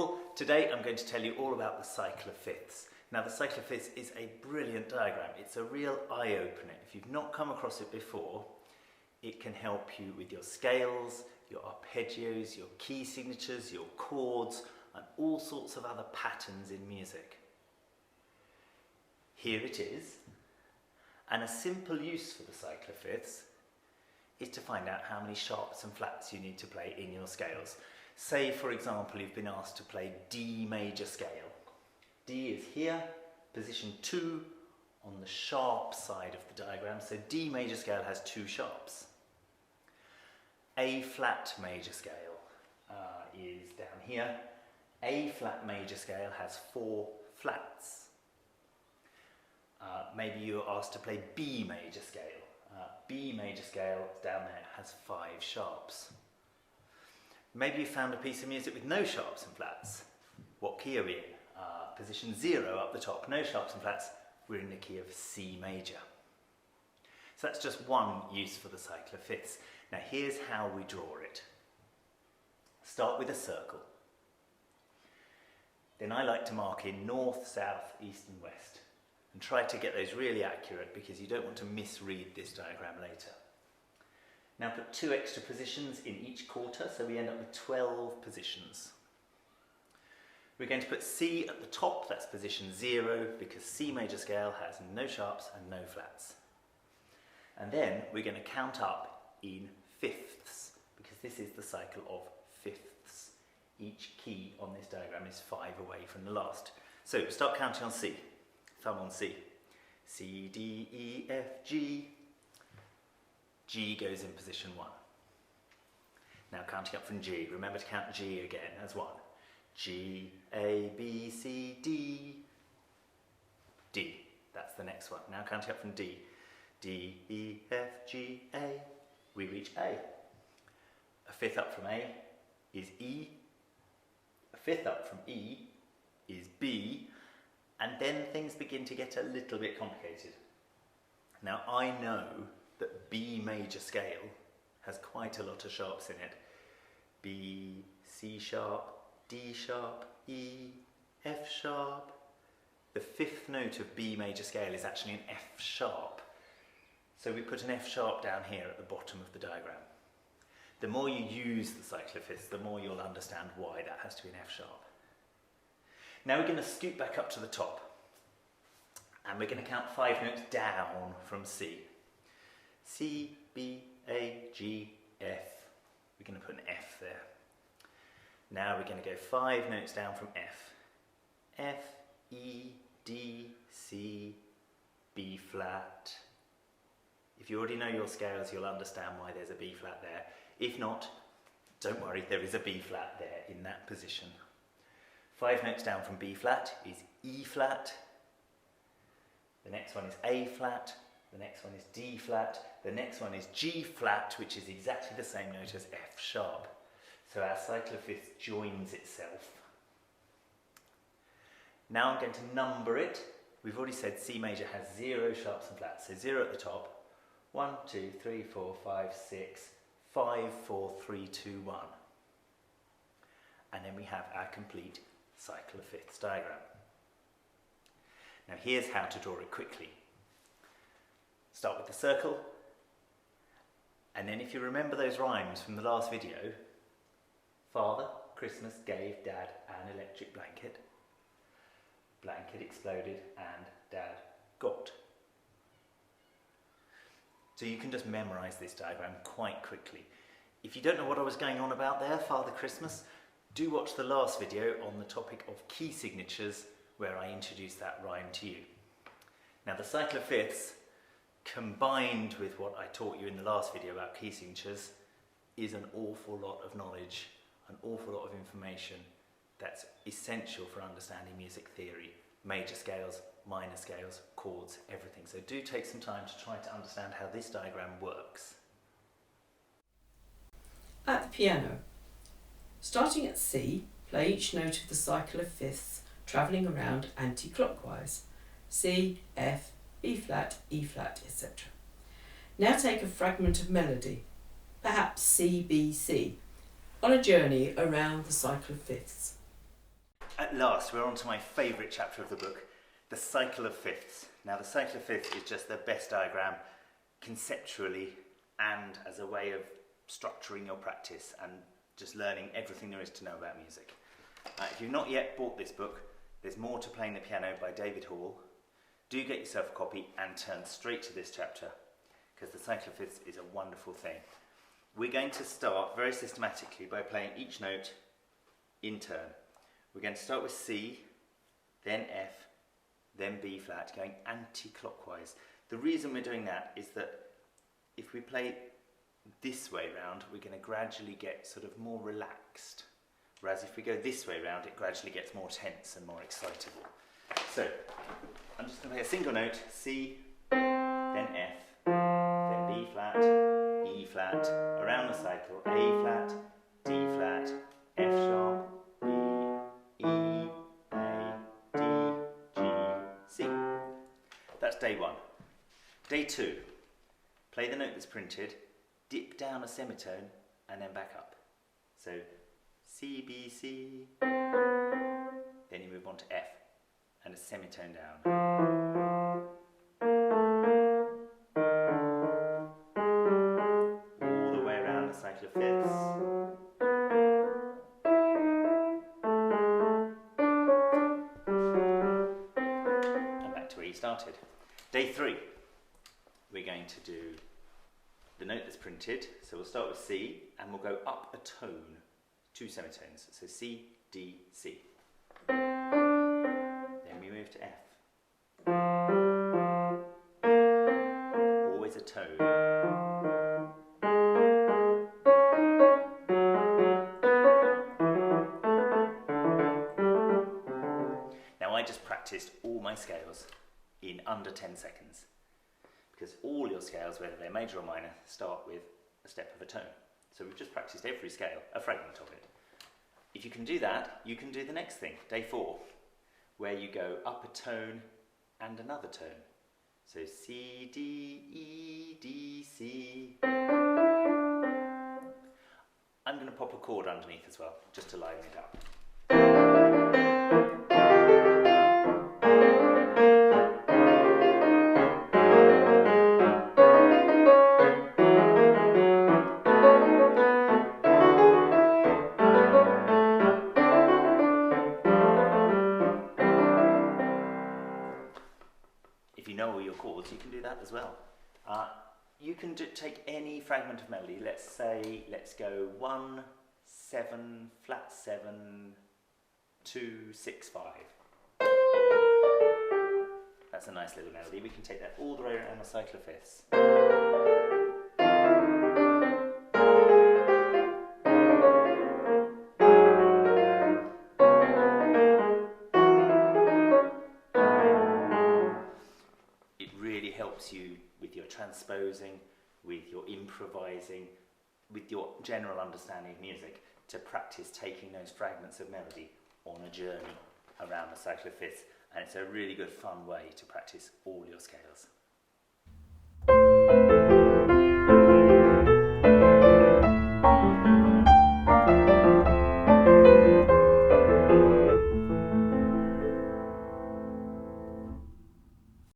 all. Today I'm going to tell you all about the cycle of fifths. Now the cycle of fifths is a brilliant diagram. It's a real eye-opener. If you've not come across it before, it can help you with your scales, your arpeggios, your key signatures, your chords, and all sorts of other patterns in music. Here it is, and a simple use for the cycle of fifths is to find out how many sharps and flats you need to play in your scales. Say, for example, you've been asked to play D major scale. D is here, position 2 on the sharp side of the diagram, so D major scale has 2 sharps. A flat major scale is down here. A flat major scale has 4 flats. Maybe you're asked to play B major scale. B major scale down there has 5 sharps. Maybe you found a piece of music with no sharps and flats. What key are we in? Position 0 up the top, no sharps and flats. We're in the key of C major. So that's just one use for the cycle of fifths. Now here's how we draw it. Start with a circle. Then I like to mark in north, south, east and west. And try to get those really accurate because you don't want to misread this diagram later. Now put 2 extra positions in each quarter, so we end up with 12 positions. We're going to put C at the top, that's position 0, because C major scale has no sharps and no flats. And then we're going to count up in fifths, because this is the cycle of fifths. Each key on this diagram is 5 away from the last. So start counting on C. Thumb on C. C, D, E, F, G. G goes in position 1. Now counting up from G. Remember to count G again as 1. G, A, B, C, D. D. That's the next one. Now counting up from D. D, E, F, G, A. We reach A. A fifth up from A is E. A fifth up from E is B. And then things begin to get a little bit complicated. Now I know that B major scale has quite a lot of sharps in it. B, C sharp, D sharp, E, F sharp. The 5th note of B major scale is actually an F sharp. So we put an F sharp down here at the bottom of the diagram. The more you use the cycle of fifths, the more you'll understand why that has to be an F sharp. Now we're going to scoot back up to the top and we're going to count 5 notes down from C. C, B, A, G, F. We're going to put an F there. Now we're going to go 5 notes down from F. F, E, D, C, B flat. If you already know your scales, you'll understand why there's a B flat there. If not, don't worry, there is a B flat there in that position. 5 notes down from B flat is E flat. The next one is A flat. The next one is D flat. The next one is G flat, which is exactly the same note as F sharp. So our cycle of fifths joins itself. Now I'm going to number it. We've already said C major has 0 sharps and flats, so 0 at the top. 1, 2, 3, 4, 5, 6, 5, 4, 3, 2, 1. And then we have our complete cycle of fifths diagram. Now here's how to draw it quickly. Start with the circle, and then if you remember those rhymes from the last video, Father Christmas gave Dad an electric blanket, blanket exploded and Dad got. So you can just memorise this diagram quite quickly. If you don't know what I was going on about there, Father Christmas, do watch the last video on the topic of key signatures where I introduced that rhyme to you. Now the cycle of fifths, combined with what I taught you in the last video about key signatures, is an awful lot of knowledge, an awful lot of information that's essential for understanding music theory, major scales, minor scales, chords, everything. So do take some time to try to understand how this diagram works. At the piano, starting at C, play each note of the cycle of fifths, travelling around anti-clockwise. C, F, B flat, E flat, etc. Now take a fragment of melody, perhaps C, B, C, on a journey around the cycle of fifths. At last, we're on to my favourite chapter of the book, the cycle of fifths. Now, the cycle of fifths is just the best diagram conceptually and as a way of structuring your practice and just learning everything there is to know about music. If you've not yet bought this book, there's More to Playing the Piano by David Hall. Do get yourself a copy and turn straight to this chapter, because the cycle of fifths is a wonderful thing. We're going to start very systematically by playing each note in turn. We're going to start with C, then F, then B flat, going anti-clockwise. The reason we're doing that is that if we play this way round, we're going to gradually get sort of more relaxed. Whereas if we go this way round, it gradually gets more tense and more excitable. So, I'm just going to play a single note, C, then F, then B flat, E flat, around the cycle, A flat, D flat, F sharp, B, E, A, D, G, C. That's day one. Day two, play the note that's printed, dip down a semitone, and then back up. So, C, B, C, then you move on to F, and a semitone down. All the way around the cycle of fifths. And back to where you started. Day three, we're going to do the note that's printed. So we'll start with C, and we'll go up a tone, 2 semitones. So C, D, C. Then we move to F. Always a tone. Now I just practiced all my scales in under 10 seconds, because all your scales, whether they're major or minor, start with a step of a tone. So we've just practiced every scale, a fragment of it. If you can do that, you can do the next thing, day 4, where you go up a tone and another tone. So C, D, E, D, C. I'm going to pop a chord underneath as well, just to liven it up. If you know all your chords, you can do that as well. You can take any fragment of melody. Let's go 1, 7, flat 7, 2, 6, 5. That's a nice little melody. We can take that all the way around the cycle of fifths. Helps you with your transposing, with your improvising, with your general understanding of music, to practice taking those fragments of melody on a journey around the cycle of fifths. And it's a really good fun way to practice all your scales.